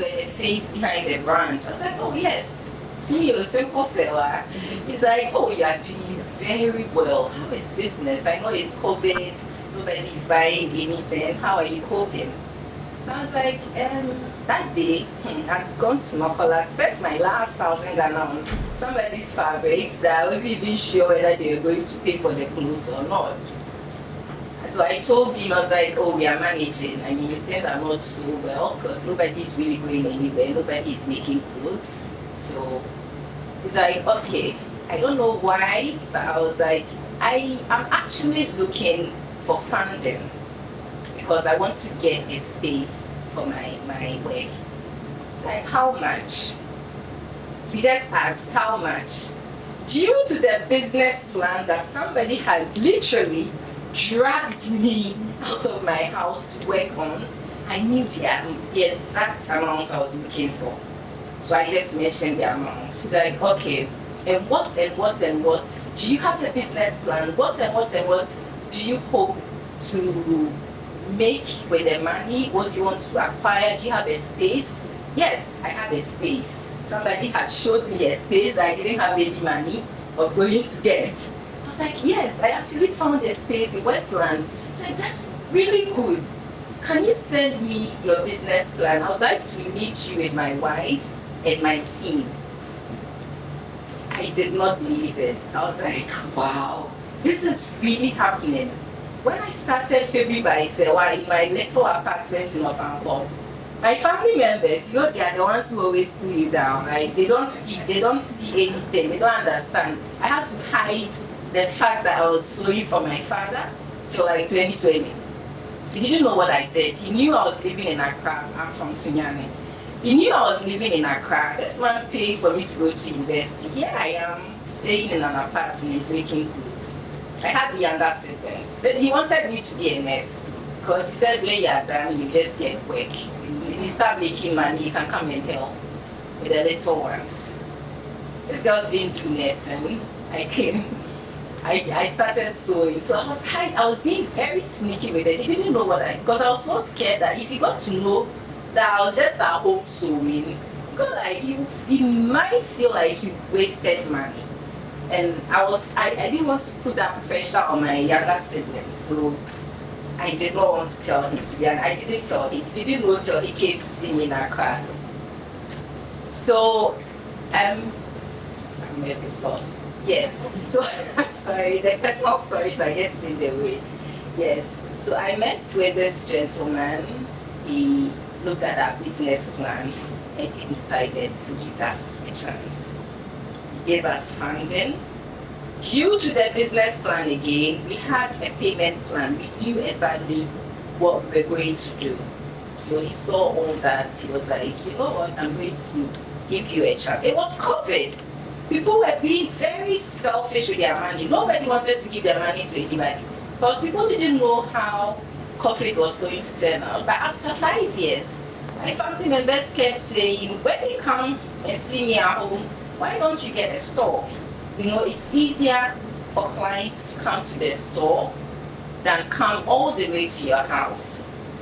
were the face behind the brand. I was like, oh yes, see, you're a simple seller. He's like, oh, you are doing very well. How is business? I know it's COVID, nobody's buying anything. How are you coping? I was like, that day, I'd gone to Amankona, spent my last 1,000 Ghana on somebody's fabrics that I wasn't even sure whether they were going to pay for the clothes or not. So I told him, I was like, oh, we are managing. I mean, things are not so well because nobody's really going anywhere. Nobody's making clothes. So he's like, okay, I don't know why, but I was like, I'm actually looking for funding because I want to get a space for my work. It's like, how much? He just asked, how much? Due to the business plan that somebody had literally dragged me out of my house to work on, I knew the exact amount I was looking for. So I just mentioned the amount. He's like, okay, and what and what and what? Do you have a business plan? What and what and what do you hope to make with the money? What do you want to acquire? Do you have a space? Yes, I had a space. Somebody had showed me a space that I didn't have any money of going to get. I was like, yes, I actually found a space in Westland. It's like, that's really good. Can you send me your business plan? I would like to meet you with my wife and my team. I did not believe it. I was like, wow, this is really happening. When I started February by Sewa in my little apartment in Amankona, my family members, they are the ones who always pull you down. Like they don't see anything, they don't understand. I had to hide the fact that I was sewing for my father till like 2020. He didn't know what I did. He knew I was living in Accra. I'm from Sunyani. He knew I was living in Accra. This man paid for me to go to university. Here I am, staying in an apartment, making clothes. I had the younger siblings. He wanted me to be a nurse because he said when you are done, you just get work. You start making money, you can come and help with the little ones. This girl didn't do nursing. I started sewing. So I was being very sneaky with it. He didn't know because I was so scared that if he got to know that I was just at home sewing, he might feel like he wasted money. And I didn't want to put that pressure on my younger siblings. So I did not want to tell him, to be honest. I didn't tell him. He didn't know till he came to see me in Accra. So I'm a bit lost. Yes. So sorry, the personal stories I get in the way. Yes. So I met with this gentleman. He looked at our business plan and he decided to give us a chance. He gave us funding. Due to the business plan again, we had a payment plan. We knew exactly what we were going to do. So he saw all that. He was like, you know what, I'm going to give you a chance. It was COVID. People were being very selfish with their money. Nobody wanted to give their money to anybody because people didn't know how COVID was going to turn out. But after 5 years, my family members kept saying, when they come and see me at home, why don't you get a store? You know, it's easier for clients to come to the store than come all the way to your house.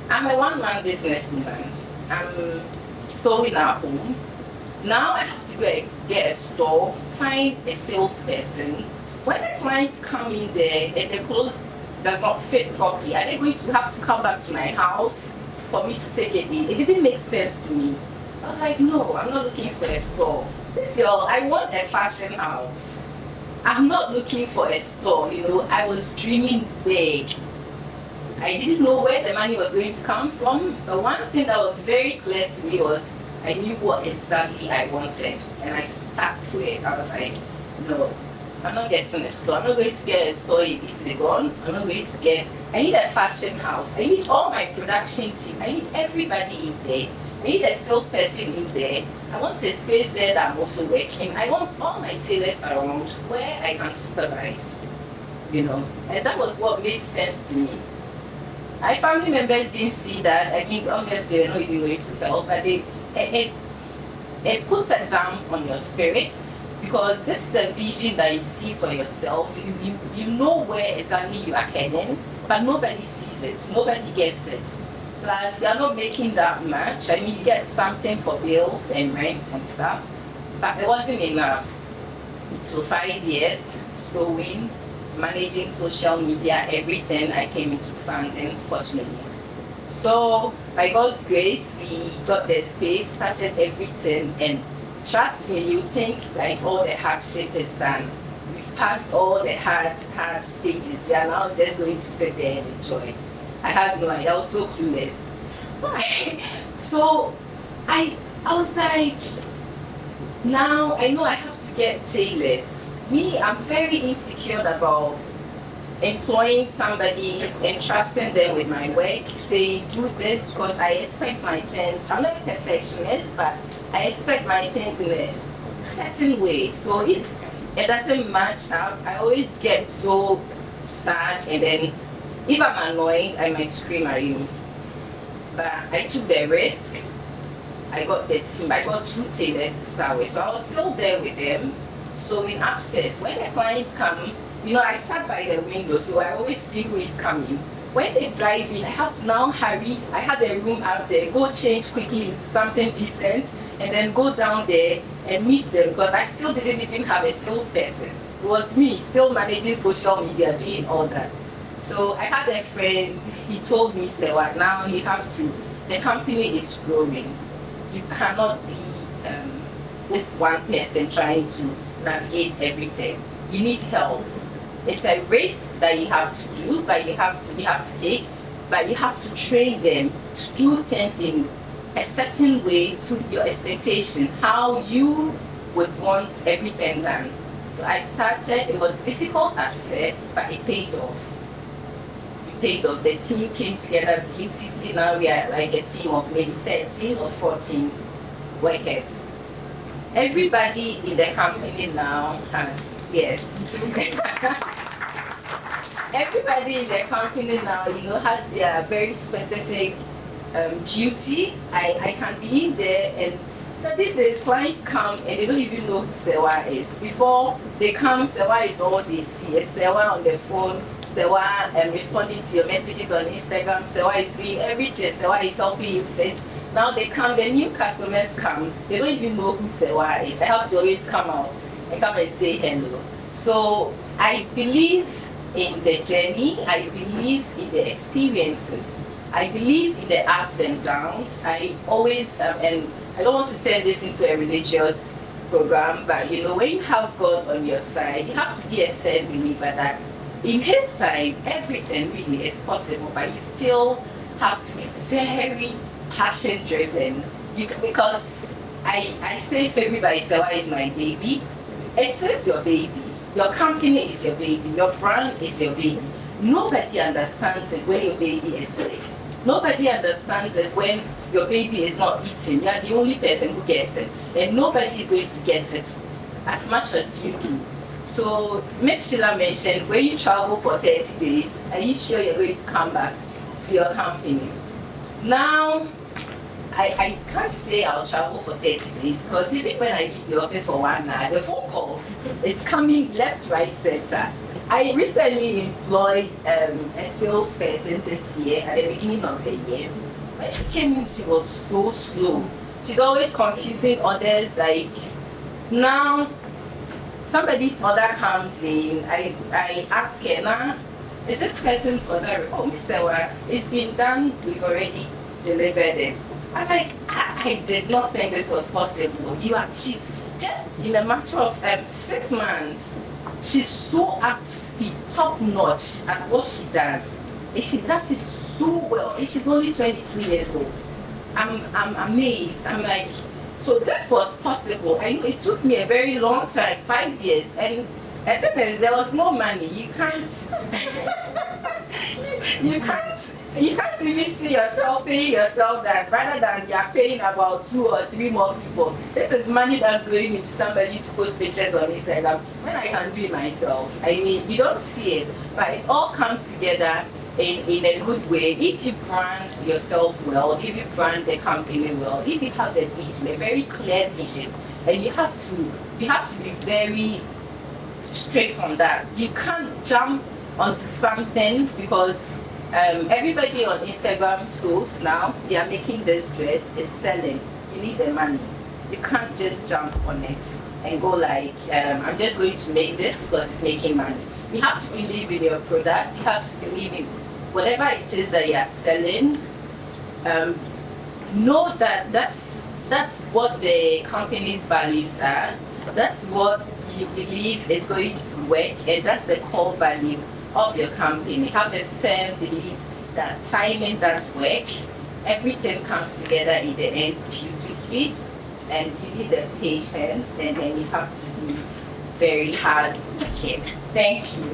I'm a one-man businesswoman. I'm sewing at home. Now I have to go and get a store, find a salesperson. When the clients come in there and the clothes does not fit properly, are they going to have to come back to my house for me to take it in? It didn't make sense to me. I was like, no, I'm not looking for a store. This girl, I want a fashion house. I'm not looking for a store, you know. I was dreaming big. I didn't know where the money was going to come from. But one thing that was very clear to me was I knew what exactly I wanted. And I stuck to it. I was like, no, I'm not getting a store. I'm not going to get a store in East Legon. I'm not going to get... I need a fashion house. I need all my production team. I need everybody in there. I need a salesperson in there. I want a space there that I'm also working. I want all my tailors around where I can supervise, you know. And that was what made sense to me. My family members didn't see that. I mean, obviously, they're not even going to help, but it puts a damp on your spirit because this is a vision that you see for yourself. You know where exactly you are heading, but nobody sees it. Nobody gets it. Plus, you're not making that much. I mean, you get something for bills and rent and stuff, but it wasn't enough. So 5 years, sewing, managing social media, everything, I came into funding, fortunately. So by God's grace, we got the space, started everything, and trust me, you think like all the hardship is done. We've passed all the hard stages. We are now just going to sit there and enjoy. I had no idea. I was so clueless. So I was like, now I know I have to get tailors. Me, I'm very insecure about employing somebody and trusting them with my work, saying do this because I expect my things. I'm not a perfectionist, but I expect my things in a certain way. So if it doesn't match up, I always get so sad, and then if I'm annoyed, I might scream at you. But I took the risk. I got the team. I got 2 tailors to start with, so I was still there with them. So in upstairs, when the clients come, I sat by the window, so I always see who is coming. When they drive in, I have to now hurry. I had a room up there, go change quickly into something decent, and then go down there and meet them, because I still didn't even have a salesperson. It was me still managing social media, doing all that. So I had a friend, he told me, Sewa, now you have to, the company is growing. You cannot be this one person trying to navigate everything. You need help. It's a risk that you have to do, but you have to take, but you have to train them to do things in a certain way to your expectation, how you would want everything done. So I started, it was difficult at first, but it paid off. It paid off. The team came together beautifully. Now we are like a team of maybe 13 or 14 workers. Everybody in the company now has, yes. Everybody in the company now, has their very specific duty. I can be in there, and these days clients come and they don't even know who Sewa is. Before they come, Sewa is all they see. Sewa on the phone, Sewa responding to your messages on Instagram, Sewa is doing everything, Sewa is helping you fit. Now they come, the new customers come, they don't even know who Sewa is. I have to always come out and come and say hello. So I believe in the journey, I believe in the experiences, I believe in the ups and downs. I always, and I don't want to turn this into a religious program, but when you have God on your side, you have to be a firm believer that in His time, everything really is possible, but you still have to be very passion driven. Because I say Femi by Sewa is my baby. It is your baby. Your company is your baby. Your brand is your baby. Nobody understands it when your baby is sick. Nobody understands it when your baby is not eating. You are the only person who gets it. And nobody is going to get it as much as you do. So Miss Sheila mentioned, when you travel for 30 days, are you sure you're going to come back to your company? Now, I can't say I'll travel for 30 days, because even when I leave the office for 1 hour, the phone calls, it's coming left, right, center. I recently employed a salesperson this year, at the beginning of the year. When she came in, she was so slow. She's always confusing others. Like, now, somebody's order comes in, I ask her, now, is this person's order? Oh, Miss Sewa, it's been done, we've already delivered it. I'm like, I did not think this was possible. She's just in a matter of 6 months, she's so up to speed, top notch at what she does. And she does it so well. And she's only 23 years old. I'm amazed. I'm like, so this was possible. I know it took me a very long time, 5 years. And the thing is, there was no money. You can't you can't even see yourself paying yourself that, rather than you're paying about 2 or 3 more people. This is money that's going into somebody to post pictures on Instagram when I can do it myself. I mean, you don't see it, but it all comes together in a good way. If you brand yourself well, if you brand the company well, if you have a vision, a very clear vision, and you have to be very strict on that. You can't jump onto something because Everybody on Instagram stores now, they are making this dress. It's selling. You need the money. You can't just jump on it and go like, I'm just going to make this because it's making money. You have to believe in your product. You have to believe in whatever it is that you are selling. Know that that's what the company's values are. That's what you believe is going to work, and that's the core value of your company. Have a firm belief that timing does work. Everything comes together in the end beautifully, and you need the patience, and then you have to be very hard working. Thank you.